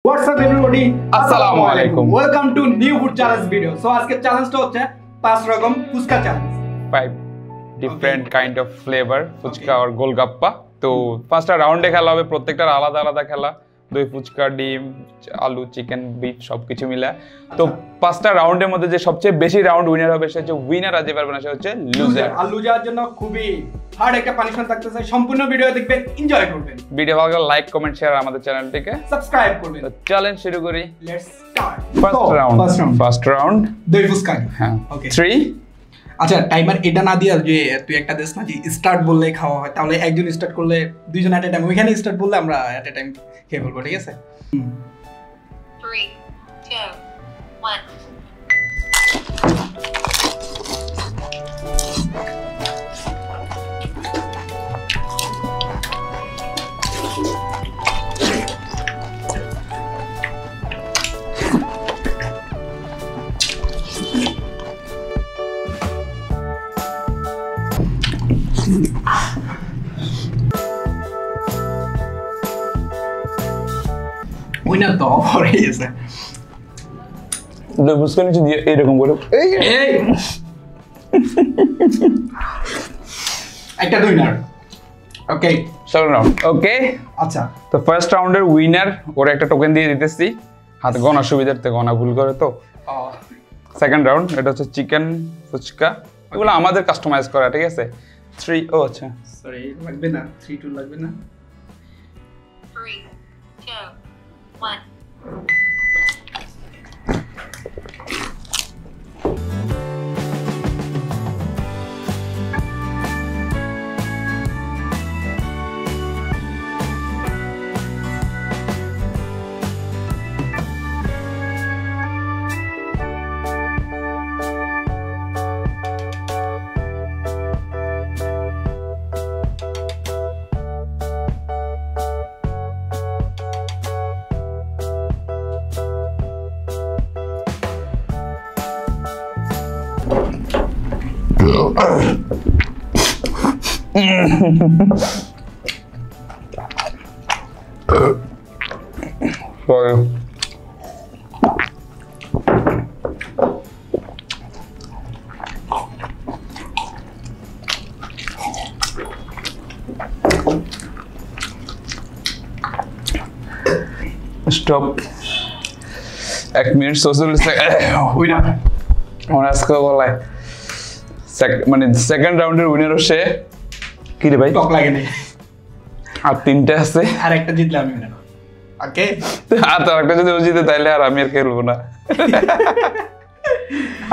What's up everybody? আসসালামু আলাইকুম। Welcome to new food challenge video. So আজকে চ্যালেঞ্জটা হচ্ছে 5 রকম phuchka challenge. 5 different kind of flavor phuchka আর গোলগাপ্পা। তো পাঁচটা রাউন্ডে খেলা হবে, প্রত্যেকটার আলাদা আলাদা খেলা। দই ফুচকা, ডিম, আলু, চিকেন, বিফ সবকিছু মিলা। তো পাঁচটা রাউন্ডের মধ্যে যে সবচেয়ে বেশি রাউন্ড উইনার হবে সে হচ্ছে উইনার, আর যে পারবে না সে হচ্ছে লুজার। আর লুজার জন্য খুবই হার্ড একটা পানিশমেন্ট থাকতেছে। সম্পূর্ণ ভিডিও দেখবেন, এনজয় করবেন। ভিডিও ভালো লাগলে লাইক, কমেন্ট, শেয়ার, আমাদের চ্যানেলটিকে সাবস্ক্রাইব করবেন। তো চ্যালেঞ্জ শুরু করি। Let's start. ফার্স্ট রাউন্ড দই ফুচকা। হ্যাঁ, ওকে 3। আচ্ছা, টাইমার এটা না দিয়া যে তুই একটা দেশ না যে স্টার্ট বললে খাওয়া হয়, তাহলে একজন স্টার্ট করলে দুইজন এট এ টাইম, ওইখানে স্টার্ট বললে আমরা এট এ টাইম খেয়ে বলবো, ঠিক আছে? 3, 2, 1. উইনার তো পরে গেছে। দই ফুচকা নিচে দিয়ে এইরকম করে এই একটা উইনার। ওকে, সেকেন্ড রাউন্ড। ওকে, আচ্ছা তো ফার্স্ট রাউন্ডের উইনার ওরা একটা টোকেন দিয়ে দিতেছি, হাতে গণা সুবিধার্থে, গণা ভুল করে তো। সেকেন্ড রাউন্ড, এটা হচ্ছে চিকেন ফুচকা, এগুলো আমাদের কাস্টমাইজ করা, ঠিক আছে? 3 ও আচ্ছা সরি, লাগবে না, 3 2 লাগবে না। 3, 2, 1. Sorry. Stop. 1 minute 44 second. Winner আমার আজকে বলায় মানে সেকেন্ড রাউন্ডের উইনার সে কি রে ভাই? টক লাগে না, আর 3টে আছে, আর একটা জিতলে আমি উইনার। ওকে, আর তো একটা যদি ও জিতে তাইলে আর আমি আর খেলবো না।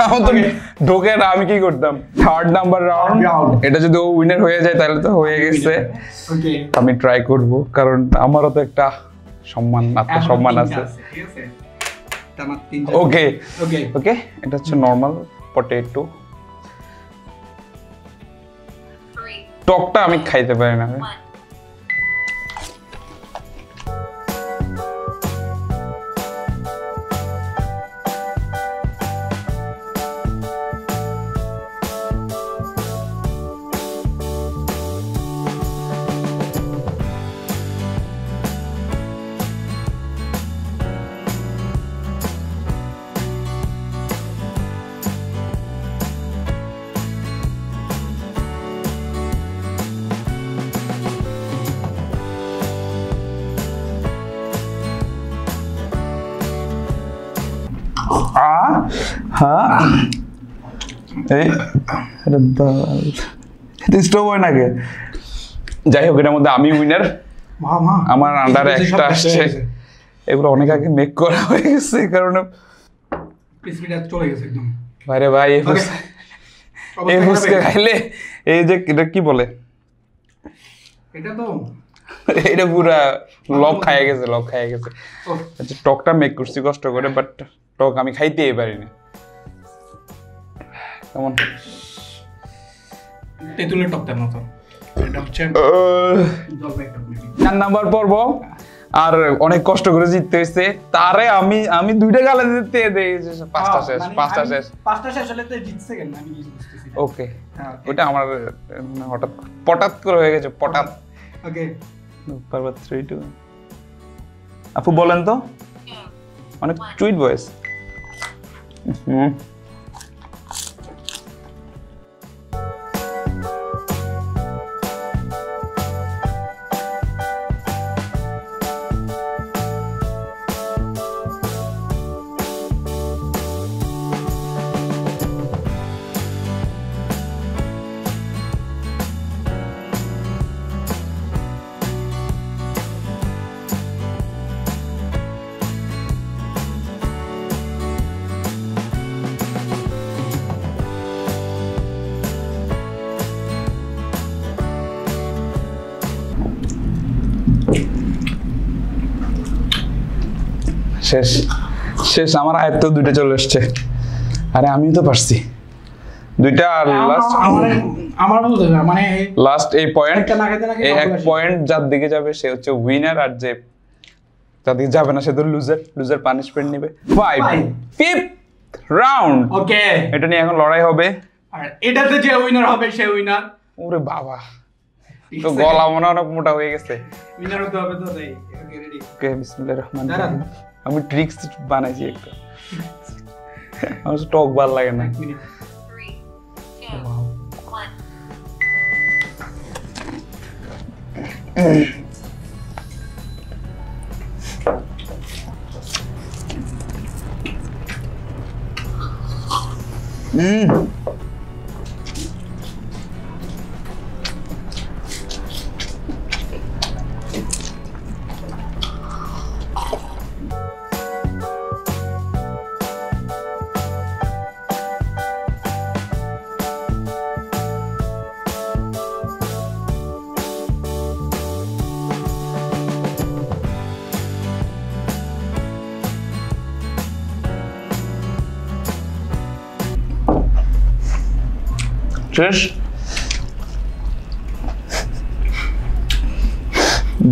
আমার তো ঢোকে না, আমি কি করতাম? থার্ড নাম্বার রাউন্ড, এটা যদি ও উইনার হয়ে যায় তাহলে তো হয়ে গেছে। ওকে, আমি ট্রাই করব, কারণ আমারও তো একটা সম্মান, আত্মসম্মান আছে। ঠিক আছে, আমার 3 ওকে ওকে ওকে, এটা হচ্ছে নরমাল পটেটো। 3, টকটা আমি খাইতে পারি না। 1. স্টপ হয় নাকি? যাই হোক, এটার মধ্যে আমি উইনার। আমার আন্ডারে একটা আসছে, এগুলো অনেক আগে মেক করা হয়ে গেছে, কারণ ক্রিসপিটা চলে গেছে একদম। ভাইরে ভাই, এই ফুচকা খাইলে এই যে এটা কি বলে, এটা তো এটা পুরা লক খাইয়ে গেছে, লক খাইয়ে গেছে। আচ্ছা, টকটা মেক করছি কষ্ট করে, বাট টক আমি খাইতেই পারি না। কেমন? তেঁতুলের টকটার মতো। এটা হচ্ছে 4 নাম্বার পর্ব, আর অনেক কষ্ট করে জিততে হয়েছে। তারে আমি দুইটা গালে দিতে দেই, পাঁচটা শেষ হলে তো জিতছে কেন আমি কিছু বুঝতেছি না। ওকে, ওটা আমার হঠাৎ করে হয়ে গেছে, ওকে পারবা 3 2। আপু বলেন তো। 2, অনেক সুইট ভয়েস। শেষ শেষ আমার আয়ত্ত দুইটা চলে এসছে। আরে আমিও তো পারছি দুইটা। আর লাস্ট আমার বলতে মানে লাস্ট এই পয়েন্ট, এই এক পয়েন্ট যার দিকে যাবে সে হচ্ছে উইনার, আর যে যার দিকে যাবে না সে তো লুজার। লুজার পানিশমেন্ট নেবে। 5th round. ওকে, এটা নিয়ে এখন লড়াই হবে, আর এটাতে যে উইনার হবে সে উইনার। ওরে বাবা, তো গলা মনে অনেক মোটা হয়ে গেছে। উইনার হতে হবে তো, তাই ওকে রেডি। ওকে, বিসমিল্লাহির রহমানির রহিম। আমি ট্রিক্স বানাইছি একটা, আমার স্টক ভাল লাগে না। 3, 2, 1. শেষ।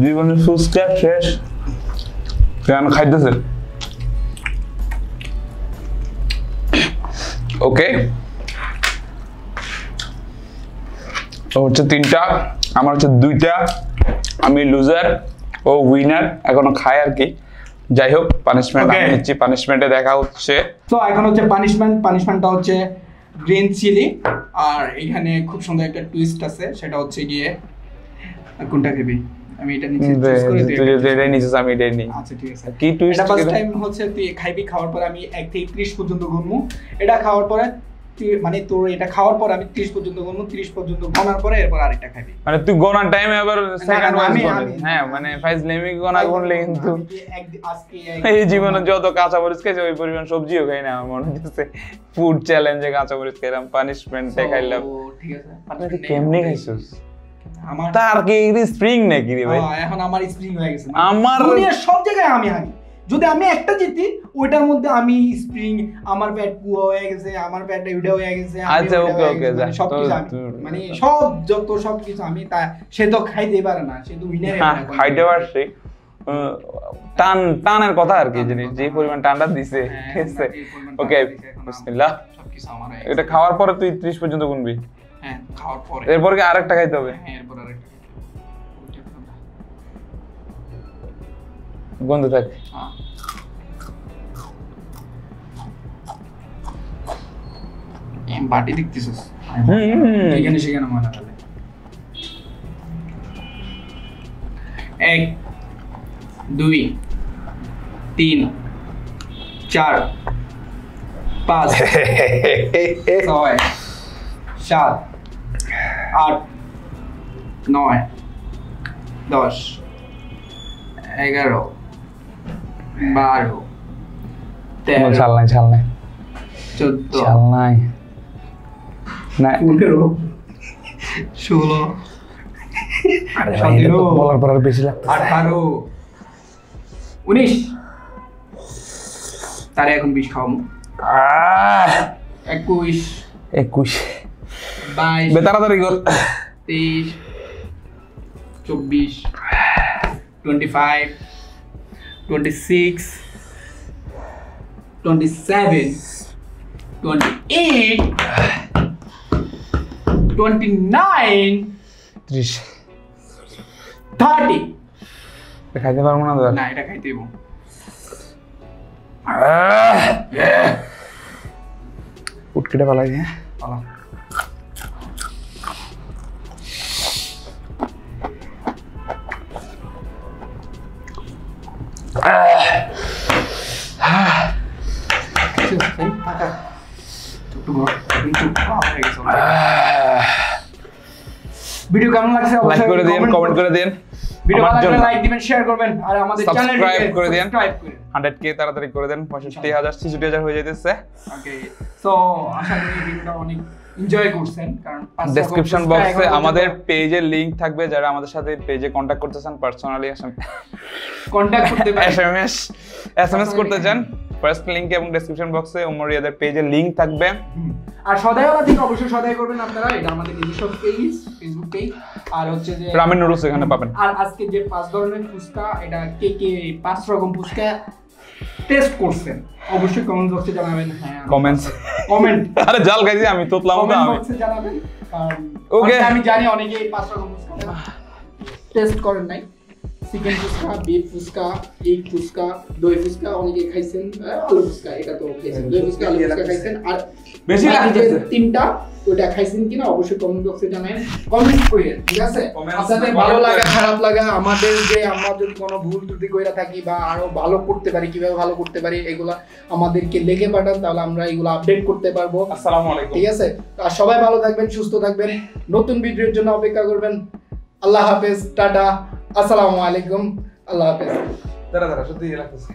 জীবনের ফুচকা শেষ। কেন খাইতেছে? ওকে, তো হচ্ছে 3টা, আমার হচ্ছে 2টা। আমি লুজার, ও উইনার। এখনো খায় আর কি। যাই হোক, পানিশমেন্ট আমি নিচ্ছি। পানিশমেন্টে দেখা হচ্ছে। তো এখন হচ্ছে পানিশমেন্টটা হচ্ছে গ্রিন চিলি। আর এখানে খুব সুন্দর একটা টুইস্ট আছে, সেটা হচ্ছে গিয়ে কোনটা খাবি? আমি এটা নিচে চুজ করে দিই। তুই এটাই নিছিস, আমি এটাই নেই। আচ্ছা ঠিক আছে। কি টুইস্ট? এটা ফার্স্ট টাইম হচ্ছে তুই খাইবি, খাওয়ার পর আমি 1 থেকে 30 পর্যন্ত গুনবো। এটা খাওয়ার পরে মানে তোর এটা খাওয়ার পর আমি 30 পর্যন্ত গুনবো, 30 পর্যন্ত গণার পরে এরপর আরেকটা খাবি। মানে তুই গোনার টাইমে আবার সেকেন্ড ওয়াইজ আমি- বলে। হ্যাঁ, মানে ফাইজলামি গোনা করলে কিন্তু আজকে এই জীবনে যত কাঁচামরিচ খাইছে ওই পরিমাণ সবজিও খাই না। আমার মনে হচ্ছে ফুড চ্যালেঞ্জে কাঁচামরিচ খাইলাম, পানিশমেন্টে খাইলাম। ঠিক আছে। তুই কেমনে খাইছিস? আমার তার কি স্প্রিং নাকি রে ভাই? এখন আমার স্প্রিং হয়ে গেছে। আমার দুনিয়ার সব জায়গায় আমি হারি। যদি আমি একটা জিতি, ওইটার মধ্যে আমি স্প্রিং, আমার পেট পুয়া হয়ে গেছে, আমার পেট উইডা হয়ে গেছে। আচ্ছা, ওকে যা। সব কিছু মানে সব কিছু আমি তা সে তো খাইতে পারে না, সে তো উইনার খাইতে পারছি। টানের কথা আর কি, যে পরিমাণ টানটা দিছে। ঠিক আছে, ওকে, বিসমিল্লাহ। সবকিছু আমার এটা খাওয়ার পরে তুই 30 পর্যন্ত গুনবি। হ্যাঁ, খাওয়ার পরে। এরপর কি আরেকটা খাইতে হবে? হ্যাঁ, এরপর আরেকটা গন্ধ থাক। বাটি দেখতেছিস? এখানে সেখানে মনে হলে 1 2 3 4 5 6 7 8 9 10 11 12 13 ছাল নাই 14 ছাল নাই না 15 16 আরে ভাই, এটা তো বলার পর আর বেশি লাগছে। 18 19 তারে এখন 20 খাওয়াবো। 21 22 তাড়াতাড়ি কর। 23 24 25 26 27 28 29 30 30 খাইতে পারবো না তো। না, এটা খাইতে দেবো। উটকেটে পালাই দিয়ে পালা। ভিডিও কেমন লাগছে লাইক করে দিন, কমেন্ট করে দিন, ভিডিও ভালো আমার লাগলে জন্য লাইক দিবেন, শেয়ার করবেন আর আমাদের চ্যানেলটিকে সাবস্ক্রাইব করে দিন। সাবস্ক্রাইব করেন। 100k তাড়াতাড়ি করে দেন, 65,000 66,000 হয়ে যাইতেছে। ওকে, সো আশা করি ভিডিওটা অনেক এনজয় করছেন, কারণ ডেসক্রিপশন বক্সে আমাদের পেজের লিংক থাকবে, যারা আমাদের সাথে পেজে কন্টাক্ট করতে চান, পার্সোনালি কন্টাক্ট করতে পারেন, এসএমএস করতে চান, ফার্স্ট লিংক এবং ডেসক্রিপশন বক্সে ওমর রিয়াদের পেজের লিংক থাকবে। আর সদাইওয়ালা থেকে অবশ্যই সদাই করবেন আপনারা, এটা আমাদের নিজস্ব পেজ, ফেসবুক পেজ। আর হচ্ছে যে রামেন নুডলস এখানে পাবেন। আর আজকে যে 5 ধরনের ফুচকা, এটা কে কে 5 রকম ফুচকা টেস্ট করছেন অবশ্যই কমেন্ট বক্সে জানাবেন। হ্যাঁ, কমেন্ট আরে জাল গাইছি আমি তোতলাম না কমেন্ট আমি। বক্সে জানাবেন, কারণ Okay. আমি জানি অনেকেই 5 রকম ফুচকা টেস্ট করেন নাই। Chicken phuchka, beef phuchka, egg phuchka, দই ফুচকা অনেকে খাইছেন, আলু ফুচকা এটা তো খাইছেন, দই ফুচকা, আলু ফুচকা খাইছেন, আর বেশি বাকি যে লাগতেছে। 3টা ওটা খাইছেন কিনা অবশ্যই কমেন্ট বক্সে জানাবেন, কমেন্ট করেন, ঠিক আছে? Comments আপনাদের comment ভালো লাগা করেন। খারাপ লাগা, আমাদের যে আমরা যদি কোনো ভুল ত্রুটি কইরা থাকি বা আরো ভালো করতে পারি, কিভাবে ভালো করতে পারি, এগুলা আমাদেরকে লিখে পাঠান, তাহলে আমরা এগুলো আপডেট করতে পারবো। আসসালামু আলাইকুম। ঠিক আছে? আর সবাই ভালো থাকবেন, সুস্থ থাকবেন, নতুন ভিডিওর জন্য অপেক্ষা করবেন। আল্লাহ হাফেজ, টাটা, আসসালামু আলাইকুম, আল্লাহ হাফেজ। দাঁড়া সত্যি লাগতেছে।